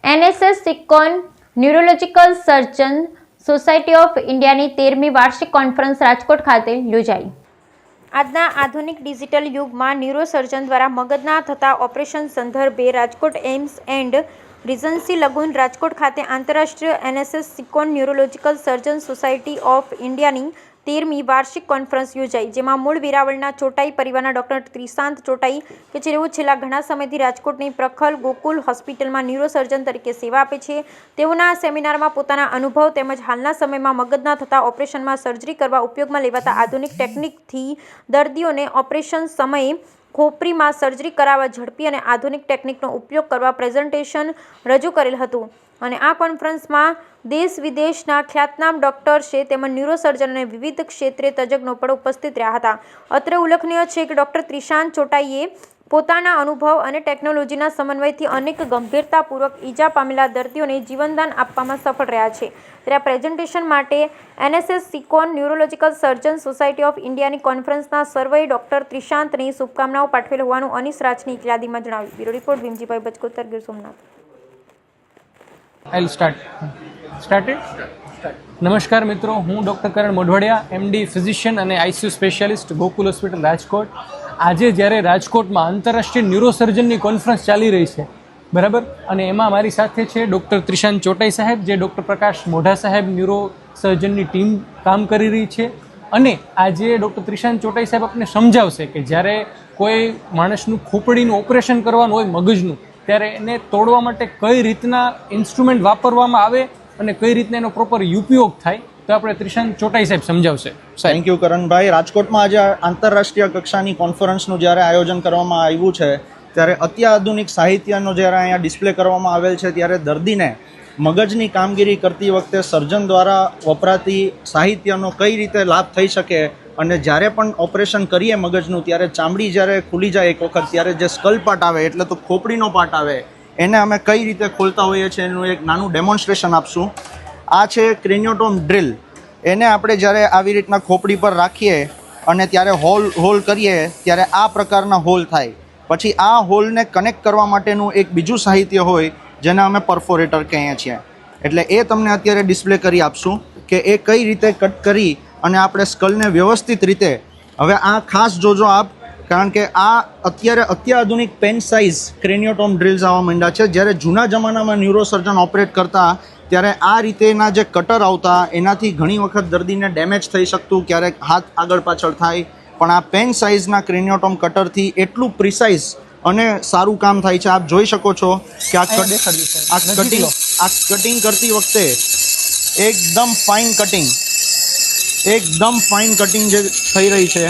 NSS સિકોન neurological surgeon society of ઇન્ડિયાની 13મી વાર્ષિક કોન્ફરન્સ રાજકોટ ખાતે યોજાઈ। આજના આધુનિક ડિજિટલ યુગમાં ન્યુરોસર્જન દ્વારા મગજના થતા ઓપરેશન સંદર્ભે Rajkot AIIMS and regency lagoon Rajkot ખાતે આંતરરાષ્ટ્રીય NSSICON neurological surgeon society of ઇન્ડિયાની 13મી વાર્ષિક કોન્ફરન્સ યોજાઈ, જેમાં મૂળ વેરાવળના ચોટાઈ પરિવારના ડોક્ટર ત્રિશાંત ચોટાઈ કે જેઓ છેલ્લા ઘણા સમયથી રાજકોટની પ્રખલ ગોકુલ હોસ્પિટલમાં ન્યુરોસર્જન તરીકે સેવા આપે છે, તેઓના આ સેમિનારમાં પોતાના અનુભવ તેમજ હાલના સમયમાં મગજના થતા ઓપરેશનમાં સર્જરી કરવા ઉપયોગમાં લેવાતા આધુનિક ટેકનિકથી દર્દીઓને ઓપરેશન સમયે ખોપરીમાં સર્જરી કરાવવા ઝડપી અને આધુનિક ટેકનિકનો ઉપયોગ કરવા પ્રેઝન્ટેશન રજૂ કરેલ હતું અને આ કોન્ફરન્સમાં દેશ વિદેશના ખ્યાતનામ ડોક્ટર્સે તેમજ ન્યુરોસર્જન અને વિવિધ ક્ષેત્રે તજજ્ઞો પણ ઉપસ્થિત રહ્યા હતા। અત્રે ઉલ્લેખનીય છે કે ડોક્ટર ત્રિશાંત ચોટાઈએ પોતાના અનુભવ અને ટેકનોલોજીના સમન્વયથી અનેક ગંભીરતાપૂર્વક ઈજા પામેલા દર્દીઓને જીવનદાન આપવામાં સફળ રહ્યા છે। ત્યારે આ પ્રેઝન્ટેશન માટે NSSICON neurological surgeon society of ઇન્ડિયાની કોન્ફરન્સના સર્વેએ ડોક્ટર ત્રિશાંતની શુભકામનાઓ પાઠવેલ હોવાનું અનીસ રાજની એક યાદીમાં જણાવ્યું। Bureau report Bhimjibhai Bachkotar, Gir Somnath. I'll start. Started? નમસ્કાર મિત્રો, હું doctor Karan Modhwadiya, MD physician અને ICU specialist, Gokul hospital Rajkot. આજે જ્યારે રાજકોટમાં આંતરરાષ્ટ્રીય ન્યુરોસર્જનની કોન્ફરન્સ ચાલી રહી છે, બરાબર, અને એમાં મારી સાથે છે ડૉક્ટર ત્રિશાંત ચોટાઈ સાહેબ, જે ડૉક્ટર પ્રકાશ મોઢા સાહેબ ન્યુરોસર્જનની ટીમ કામ કરી રહી છે। અને આજે ડૉક્ટર ત્રિશાંત ચોટાઈ સાહેબ આપણને સમજાવશે કે જ્યારે કોઈ માણસનું ખોપડીનું ઓપરેશન કરવાનું હોય મગજનું, ત્યારે એને તોડવા માટે કઈ રીતના ઇન્સ્ટ્રુમેન્ટ વાપરવામાં આવે અને કઈ રીતના એનો પ્રોપર ઉપયોગ થાય, તો આપણે ત્રિશાંત ચોટાઈ સાહેબ સમજાવશે। Thank you Karanbhai. રાજકોટમાં આજે આંતરરાષ્ટ્રીય કક્ષાની કોન્ફરન્સનું જ્યારે આયોજન કરવામાં આવ્યું છે, ત્યારે અત્યાધુનિક સાહિત્યનો જ્યારે અહીંયા ડિસ્પ્લે કરવામાં આવેલ છે, ત્યારે દર્દીને મગજની કામગીરી કરતી વખતે સર્જન દ્વારા વપરાતી સાહિત્યનો કઈ રીતે લાભ થઈ શકે અને જ્યારે પણ ઓપરેશન કરીએ મગજનું, ત્યારે ચામડી જ્યારે ખુલી જાય એક વખત, ત્યારે જે સ્કલ પાર્ટ આવે એટલે તો ખોપડીનો પાર્ટ આવે, એને અમે કઈ રીતે ખોલતા હોઈએ છીએ એનું એક નાનું ડેમોન્સ્ટ્રેશન આપશું। આ છે ક્રેનિયોટોમ ડ્રિલ। એને આપણે જ્યારે આવી રીતના ખોપડી પર રાખીએ અને ત્યારે હોલ કરીએ, ત્યારે આ પ્રકારના હોલ થાય। પછી આ હોલને કનેક્ટ કરવા માટેનું એક બીજું સાહિત્ય હોય, જેને અમે પરફોરેટર કહીએ છીએ। એટલે એ તમને અત્યારે ડિસ્પ્લે કરી આપશું કે એ કઈ રીતે કટ કરી અને આપણે સ્કલને વ્યવસ્થિત રીતે, હવે આ ખાસ જોજો આપ, કારણ કે આ અત્યારે અત્યાધુનિક પેન સાઇઝ ક્રેનિયોટોમ ડ્રિલ્સ આવવા માંડ્યા છે। જ્યારે જૂના જમાનામાં ન્યુરોસર્જન ઓપરેટ કરતા ત્યારે આ રીતેના જે કટર આવતા, એનાથી ઘણી વખત દર્દીને ડેમેજ થઈ શકતું, ક્યારેક હાથ આગળ પાછળ થાય, પણ આ પેન સાઇઝના ક્રેનિયોટોમ કટરથી એટલું પ્રિસાઇઝ અને સારું કામ થાય છે। આપ જોઈ શકો છો કે આ કટિંગ કરતી વખતે એકદમ ફાઇન કટિંગ જે થઈ રહી છે,